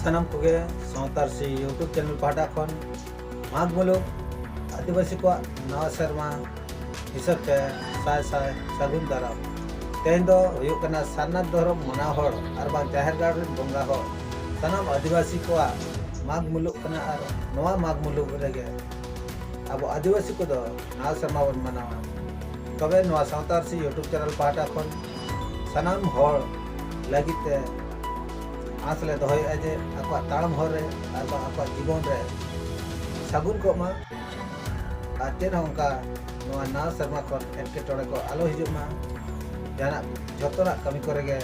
सानाम कोगे सावतार से YouTube channel पाटा खन माघ मुलुग आदिवासी को नवा शर्मा हिसाब से साय साय सगुन दाराम तेन दो हुयुग कना सारनाथ धर्म मना होड़ और बा जाहिर गाड़ रे बंगा होड़ सानाम आदिवासी को माघ मुलुग कना और नवा माघ मुलुग रेगे अब आदिवासी को दो नवा शर्मा बन मनावा तबे नवा सावतार से यूट्यूब चैनल पाटा खन सानाम होड़ लगिते आसले दोहय जे आको ताड़म हर रे आको जीवन रे सगुन को मा आतेन होंका नवा ना शर्मा खन एनके टोड़े को आलो हिजुग मा जाना जतरा कमी करेगे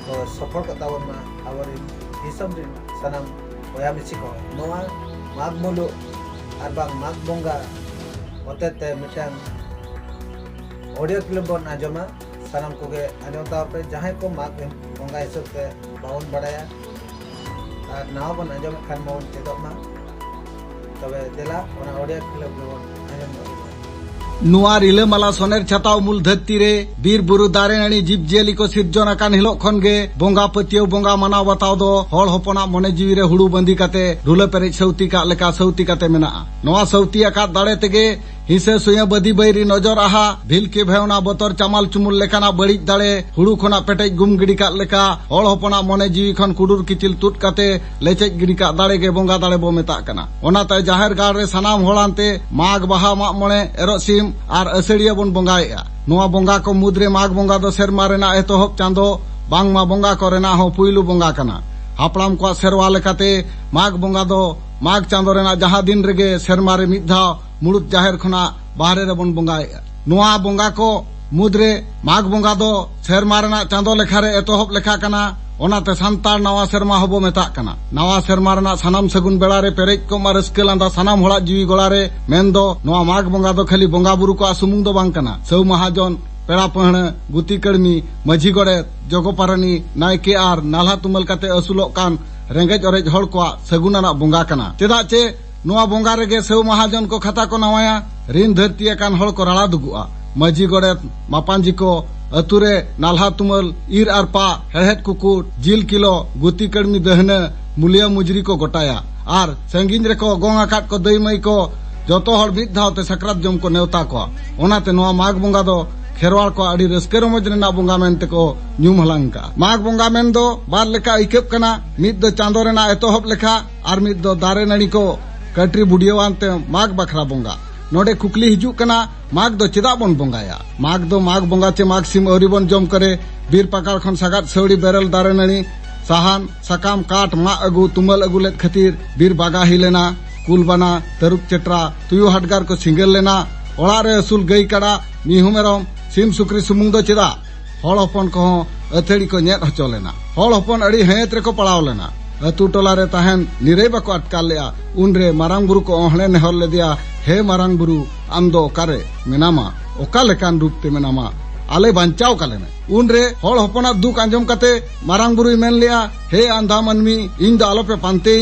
तो सफल को तावन मा आवर दिसम दिन सनम बया मिछि को नवा माघ मुलुग आर बांग माघ बंगा ओतेते मिटान ऑडियो क्लिप बन आजमा सानाम कोगे आजमता पे जहां को माघ बंगा हिसाब से बावन बड़ाया और नाव बन आजम खान मोन चेदमा तबे देला ओना ऑडियो क्लिप बन आजम नुआ रिलामाला सोनेर छाताव मूल धरती रे बीर बुरु दारे नानी जीव जियाली को सिरजन आकान हिलो खन गे बोंगा पतियो बोंगा मनाव बताव दो हड़ हपना मने जीवी रे हुड़ू बंदी काते रुले पेरेज सौती का लेका सौती काते मेना नवा सौती आका दाड़े तेगे हिसे सुया बदी बैरी नजर आहा भिल के भेवना बतर चामाल चुमुल लेकाना बड़िज दाड़े हुड़ू खना पेटेज गुम गिड़ी का लेका हड़ हपना मने जीवी खन कुडुर किचिल तुट काते लेचेज गिड़ी का दाड़े गे बोंगा दाड़े बो मेता कना ओनाते जाहिर गाड़ रे सनाम होड़ानते माघ बाहा माग मणे एरो सिम और असड़िया बन बंगाएआ नवा बंगा को मुद्रे माघ बंगा दो सेरमा रेना एतोहब चांदो बांगमा बंगा को रेना हो पुइलु बंगा कना हापड़ाम को सेरवा लेकाते माघ बंगा दो माघ चांदो रेना जहां दिन रेगे सेरमा रे मिद धाव मुड़ुत जाहिर खना बाहरे रे बन बंगाएआ नवा बंगा को मुद्रे माघ बंगा दो सेरमा रेना चांदो लेखा रे एतोहब लेखा कना ओनाते संतार नवा सेरमा हबो मेता कना नवा सेरमा रेना सनाम सगुन बेड़ा रे पेरेज को मा रस्के लांदा सनाम होड़ा जीवी गोड़ा रे मेनदो नवा माघ बंगा दो खाली बंगा बुरु को सुमुंग दो बांग कना सौ महाजन पेड़ा पहणे गुती कड़मी माझी गड़े जगो पारानी नायके आर नाल्हा तुमल काते असुलोग कान रेंगेज ओरेज हड़ को सगुनाना बंगा कना चेदा चे नवा बंगा रेगे सौ महाजन को खाता को नवाया ऋण धरती कान हड़ को राड़ा दुगुआ माझी गड़े मापांजी को अतुरे नाल्हा तुमल ईर आर पा हेड़हेद कुकुर जिल किलो गुती कड़मी दहने मुलिया मुजरी को गोटाया आर संगिन रे को गोंगा काट को दई मई को जतो हड़ बीत धावते सकरात जम को नेवता को ओनाते नवा माघ बंगा दो खेरवाड़ को अड़ी रस्के रमज रेना बंगा मेनते को न्यूम हलांका माघ बंगा मेन दो बार लेका इकेब कना मिद दो चांदो रेना एतोहब लेखा आर मिद दो दारे नड़ी को कटरी बुडियोवानते माघ बखरा बंगा नोडे कुकली हिजू कना माघ दो चेदा बन बंगाया माघ दो माघ बंगा चे माघ सिम अवरी बन जम करे बीर पकार खन सागात सौड़ी बेरल दारे नड़ी साहान सकाम काट मा अगु तुमल अगु लेत खतीर बीर बागा हिलेना कुलबाना तरुक चेट्रा तुयु हटगार को सिंगल लेना ओड़ा रे असुल गई कड़ा मिहु मेरम सिम सुक्री सुमुंग दो चेदा हड़ हपन को अथेड़ी को नेत हचो लेना हड़ हपन अड़ी हेत रे को पड़ाव लेना अतु टोला रे तहन निरे बको अटकाल लेया उनरे मारांग बुरु को ओहले नेहर ले दिया हे मारांग बुरु आम दो कारे मेनामा ओका लेकान रूप ते मेनामा आले बांचाव कालेने उनरे हड़ हपना दुख आंजम काते मारांग बुरु मेन लिया हे आंधा मनमी इन दो आलोपे पांते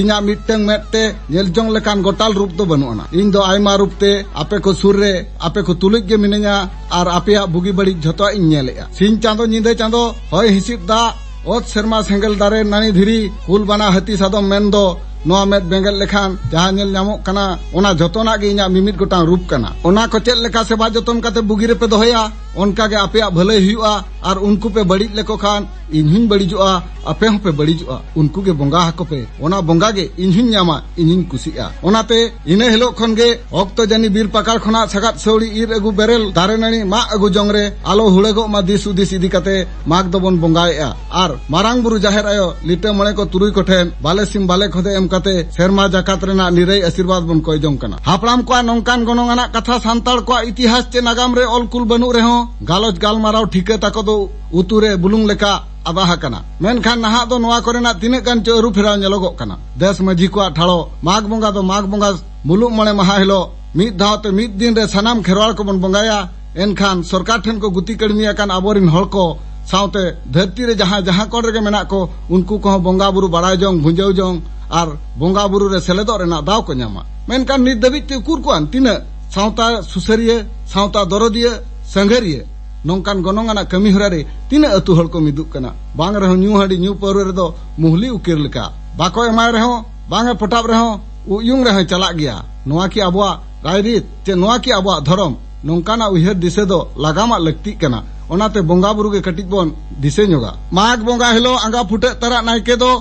इना मिटटेंग मेटते नेलजोंग लेकान गोटाल रूप दो बनुआना इन दो आयमा रूपते आपे को सुर रे आपे को तुलिक गे मिनेया आर आपेया बुगी बड़ी झतो इन नेलेया सिन चांदो निंदे चांदो होय हिसिब दा ओत सेरमा सेंगल दारे नानी धीरी कुल बना हती सादो मेन दो नोआ मेद बेंगल लेखान जहां नेल नामोग कना ओना जतोना गे इना मिमित गोटांग रूप कना ओना को चेद लेका सेवा जतन काते बुगी रे पे दोहया उनका गे आपेया भले हुआ और उनको पे बड़ी लेको खान इनहिन बड़ीजुआ आपे हो पे बड़ीजुआ उनको गे बंगा हको पे ओना बंगा गे इनहिन न्यामा इनहिन कुसिया ओनाते इने हिलो खन गे ऑक्तो जानी बीर पकार खना सगात सौड़ी ईर अगु बेरेल दारे नानी मा अगु जोंगरे आलो हुड़ेगो मा दिस उदिस इदी काते माघ दोबन बंगाएआ आर मारांग बुरु जाहेर आयो लिटे मणे को तुरुई को ठेन बाले सिम बाले खोदे एम काते सेरमा जाकात रेना निरई आशीर्वाद बन कोय जोंग कना हापड़ाम को नोंकान गोनोंगाना कथा सांताल को इतिहास चे नागाम रे ऑलकुल बनु रेहो गालोज गालमाराव ठीके ताको दो उतुरे बुलुंग लेका आदाह कना मेनखान नहा दो नोआ कोरेना तिने गान चे अरु फेराव नेलोगो कना देश माझी को ठाड़ो माघ बंगा दो माघ बंगा मुलुग मणे महा हिलो मिद धावते मिद दिन रे सनाम खेरवाड़ को बन बंगाया एनखान सरकार ठेन को गुती कड़मिया कान आबोरिन हड़ को सावते धरती रे जहां जहां कोड रे मेना को उनको को बंगा बुरु बड़ाय जोंग भुंजौ जोंग आर बंगा बुरु रे सेलेदो रेना दाव को ᱧᱟᱢᱟ मेनखान नित दबित ते उकुर को तिने सावता सुसरिये सावता दरदिये संघरिये नौकान गोनोंगाना कमी हरा रे तीना अतु हड़ को मिदुक कना बांग रहो न्यू हाडी न्यू पावर रे दो मुहली उकिर लेका बाको एमाय रहो बांग पटाब रहो उयुंग रहो चला गया नोआ की अबवा रायरीत चे नोआ की अबवा धर्म नौकाना उहर दिसे दो लगामा लगती कना ओनाते बोंगा बुरु के कटिक बोन दिसे नोगा माघ बोंगा हिलो आंगा फुटे तरा नायके दो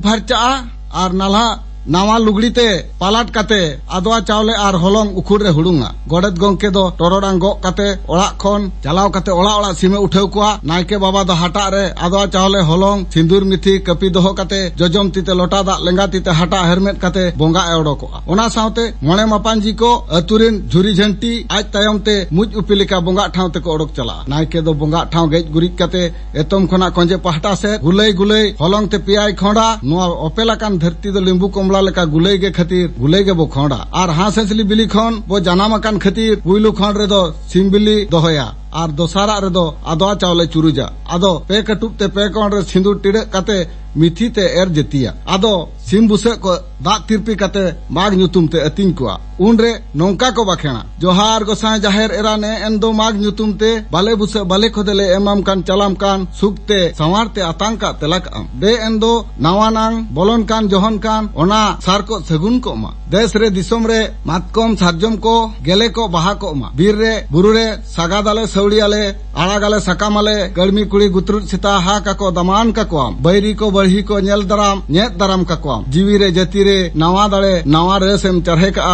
फरचा और नाला नावा लुगड़ीते पालाट काते आदवा चावले और हलंग उखुर रे हुडुंगा गड़ेत गंके दो टोरोडांग गो काते ओड़ा खन चलाव काते ओड़ा ओड़ा सीमे उठाव कुआ नायके बाबा दो हाटा रे आदवा चावले हलंग सिंदूर मिथी कपी दोहो काते जजम तीते लोटा दा लेंगा तीते हाटा हेरमेट काते बोंगा एवडोकोआ ओना सावते मणे मापांजी को अतुरिन झुरी झंटी आज तायमते मुज उपिलिका बोंगा ठाव ते को ओडक चला नायके दो बोंगा ठाव गेज गुरिज काते एतम खना कंजे पहटा से गुलई गुलई हलंग ते पियाई खोंडा नोआ ओपेलाकान धरती दो लिंबू कमला लेका गुलई के खातिर गुलई के बो खोंडा और हाँ सेंसली बिली खन बो जानामाकान खातिर पुइलु खन रे दो सिम बिली दोहया और दोसारा रे दो आदवा चावले चुरुजा आदो पे कटुब ते पे कोन रे सिंदूर टिड़े काते मिथी ते एर जतिया आदो सिम बुसे को दाग तिरपी काते माग ᱧᱩᱛᱩᱢ ते अतिंग कुआ उनरे नौका को बाखेना जोहार गोसाई जाहेर एरा ने एंदो माग ᱧᱩᱛᱩᱢ ते बाले बुसे बाले खोदेले एमाम कान चलाम कान सुखते सवारते आतंका तेलक आम दे एंदो नावानांग बोलन कान जोहन कान ओना सार को सगुन को मा देश रे दिसोम रे मातकम सारजम को गेले को बाहा को मा बीर रे बुरु रे सागादाले सौड़ियाले आड़ागाले सकामाले गड़मी कुड़ी गुतरुट सिता हा का को दमान का को बैरी को बढ़ी को नेल दराम नेत दराम का को जीवी रे जती रे नावा दाड़े नावा रेसम चढ़े का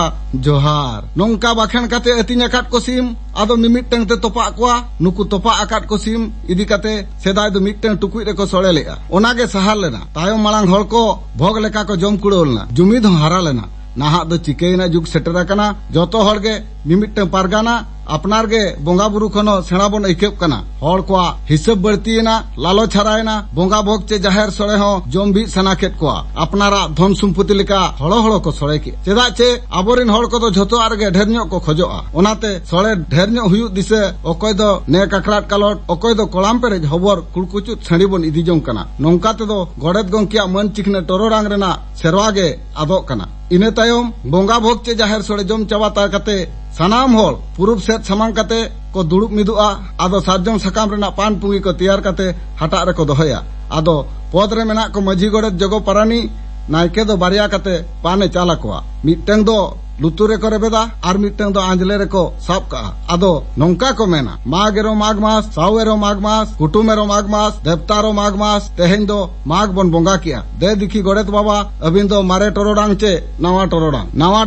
जोहार नौका बाखेन काते अतिnya काट को सिम आदो मिमिटंग ते तोपा कोआ नुकु तोपा आकाट को सिम इदी काते सेदाय दो मिटंग टुकुई रे को सोळे लेआ ओनागे सहार लेना तायम मालांग हड़ को भोग लेका को जम कुड़ोलना जुमिद हारा लेना नाहा दो चिकेना जुग सेटरा कना जतो हड़गे मिमिटंग पारगाना अपनार गे बोंगा बुरु खनो सेणा बोन ऐकेब कना हड़ को हिसाब बढ़तीना लालो छरायना बोंगा भोग चे जाहेर सोळे हो जम भी सनाकेट को अपनारा धन सम्पत्ति लेका हड़ो हड़ो को सोळे के चेदा चे आबोरिन हड़ को दो झतो आरगे ढेर ᱧᱚᱜ को खोजोआ ओनाते सोळे ढेर ᱧᱚᱜ हुयु दिसे ओकय दो ने काकराट कालोट ओकय दो कोलाम पेरेज हबर कुड़कुचुत छाणी बोन इदी जों कना नौका ते दो गड़ेत गंकिया मन चिकने टोरोडांग रेना सेरवागे आदो कना इने तायम बोंगा भोग चे जाहेर सोळे जम चावाता काते सानाम हल पुरुब सेट सामांग काते को दुड़ुब मिदुआ आदो सारजम सकाम रेना पान पुंगी को तैयार काते हटा रे को दोहया आदो पद रे मेना को मझी गड़ेत जगो पारानी नायके दो बारिया काते पाने चाला कोआ मिटंग दो लुतुरे को रेबेदा और मिटंग दो आंजले रे को साब का आदो नौका को मेना मागेरो माघ मास सावेरो माघ मास कुटुमेरो माघ मास देवतारो माघ मास तेहें दो माघ बन बोंगा किया दे दिखी गड़ेत बाबा अबिन दो मारे टोरोडांग चे नवा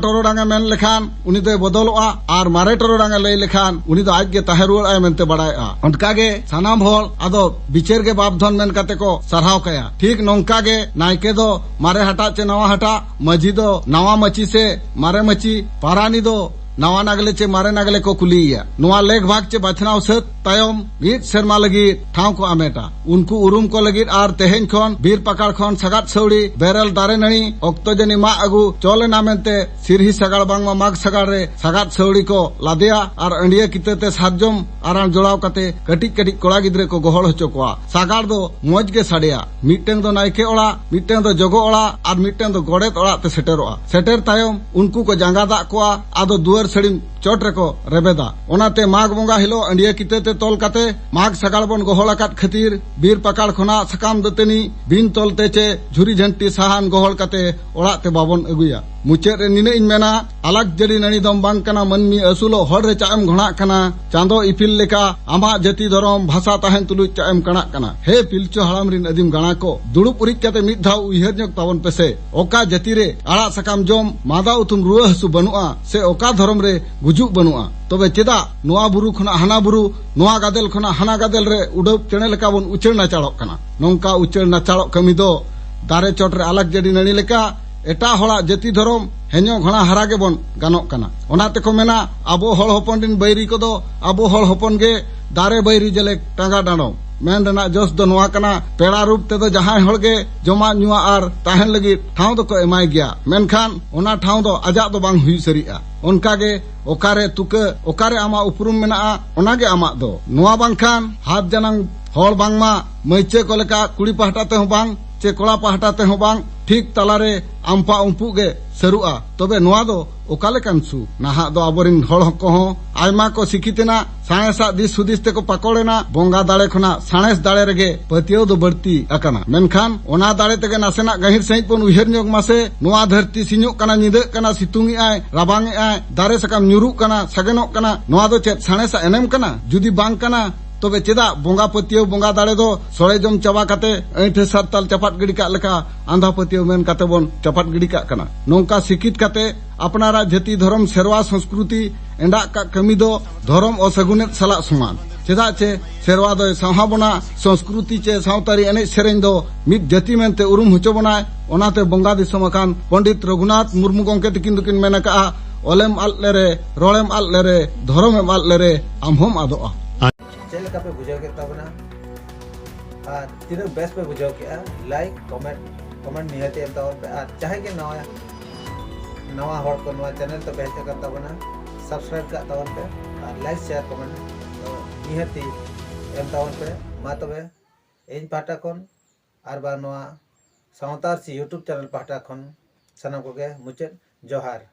टोरोडांग मेन लेखान उनी दो बदलोआ और मारे टोरोडांग लई लेखान उनी दो आज गे ताहे रुआड़ आय मेनते बड़ायआ उनकागे सानाम हल आदो बिचेर गे बाप धन मेन काते को सरहाव कया ठीक नौका गे नायके दो मारे हटा चे नवा हटा मझी दो नवा मची से मारे मची पारानी दो नवा नागले चे मारे नागले को कुलिया नवा लेख भाग चे बाछनाव सत तायम मीत शर्मा लगी ठाव को आमेटा उनको उरुम को लगी आर तेहें खन बीर पकाड़ खन सगात सौड़ी बेरल दारे नणी ऑक्तो जनी मा अगु चोले नामेंते सिरही सगाड़ बांगमा माग सगाड़ रे सगात सौड़ी को लादिया आर अंडिया कितेते साजम आरान जोड़ाव काते कटिक कटिक कोड़ा गिद्रे को गोहल होचो कोआ सगाड़ दो मौज गे साडिया मिटटें दो नायके ओड़ा मिटटें दो जगो ओड़ा आर मिटटें दो गोड़ेत ओड़ा ते सेटेरोआ सेटेर तायम उनको को जांगा दा कोआ आदो दुआर सड़ीम चोट रे को रेबेदा ओनाते माघ बोंगा हिलो अंडिया कितेते तोल काते माघ सगाड़ बन गोहल आकात खातिर बीर पकाड़ खना सकाम दतेनी बिन तोलते चे झुरी झंटी साहान गोहल काते ओड़ाते बाबन अगुया मुचेद रे निने इन मेना अलग जड़ी नणी दम बांग कना मनमी असुलो हड़ रे चाएम घोड़ा कना चांदो इपिल लेका आमा जति धरम भाषा ताहेन तुलु चाएम कना कना हे पिलचो हड़ाम रिन अदिम गाना को दुड़ुब उरिक काते मिद धाव उइहर ᱧᱚᱜ तावन पेसे ओका जति रे आड़ा सकाम जम मादा उतुम रुआ हसु बनुआ से ओका धरम रे गुजुक बनुआ तबे चेदा नोआ बुरु खना हाना बुरु नोआ गादेल खना हाना गादेल रे उडब चेणे लेका बन उचेड़ नाचाड़ोक कना नौका उचेड़ नाचाड़ोक कमी दो दारे चोट रे अलग जड़ी नणी लेका एटा हड़ा जति धरम हेन्यो घोड़ा हरागे बन गानोक कना ओनाते को मेना आबो हड़ हपन दिन बैरी को दो आबो हड़ हपन गे दारे बैरी जले टांगा डांडो मेन रना जोस दो नोआ कना पेड़ा रूप ते दो जहां हड़गे जमा नुआ आर ताहेन लगी ठाव दो को एमाय गया मेनखान ओना ठाव दो आजा दो बांग हुई सरीआ उनकागे ओकारे तुके ओकारे आमा उपरुम मेना ओनागे आमा दो नोआ बांगखान हाथ जनांग हड़ बांगमा मैचे को लेका कुड़ी पहटा ते बांग चे कोड़ा पाहटा ते हों बांग ठीक तलारे आम्पा उम्पू गे सरुआ तबे नोआ दो ओकालेकान सु नाहा दो आबोरिन हड़ को हों आयमा को सिकितेना साणेसा दिस हुदिस ते को पाकोड़ेना बोंगा दाड़े खना साणेस दाड़े रेगे पतियो दो बढ़ती अकना मेनखान ओना दाड़े तेगे नासेना गहिर सहित पन उयहर ᱧᱚᱜ मासे नोआ धरती सिഞ്ഞᱚᱜ kana ᱧᱤᱫᱟᱹᱜ kana सितुंगी आय राबांग आय दारे सकम ᱧᱩᱨᱩᱜ kana सगेनोग kana नोआ दो चेत साणेसा एनेम kana जुदी बांग kana तबे चेदा बोंगा पतियो बोंगा दाड़े दो सोड़े जम चाबा काते ऐठे सातताल चपाट गिड़ी काग लेका आंधा पतियो मेन काते बोन चपाट गिड़ी काग kana नोंका सिकित काते अपनारा जाति धर्म सेरवा संस्कृति एंडा का कमी दो धर्म और सगुनेत सला समान चेदा चे सेरवा दो साहाबोना संस्कृति चे सावतारी एने सेरेन दो मिद जाति मेनते उरुम होचो बनाय ओनाते बोंगा दिसम अकान पंडित रघुनाथ मुर्मू गंके तकिन दुकिन मेन का ओलेम आल लेरे रोलेम आल लेरे धर्म आल लेरे आमहोम आदोआ चल का पे बुझाव के तबना आ तीन बेस्ट पे बुझाव के लाइक कमेंट निहते एम तब पे चाहे के नवा हड़ को नवा चैनल तो बेहतर करता बना सब्सक्राइब का तब पे लाइक शेयर कमेंट निहती एम तब पे मा तबे इन पाटा खन आर बा नवा सावतार सी यूट्यूब चैनल पाटा खन सनम को गे मुचाद जोहार।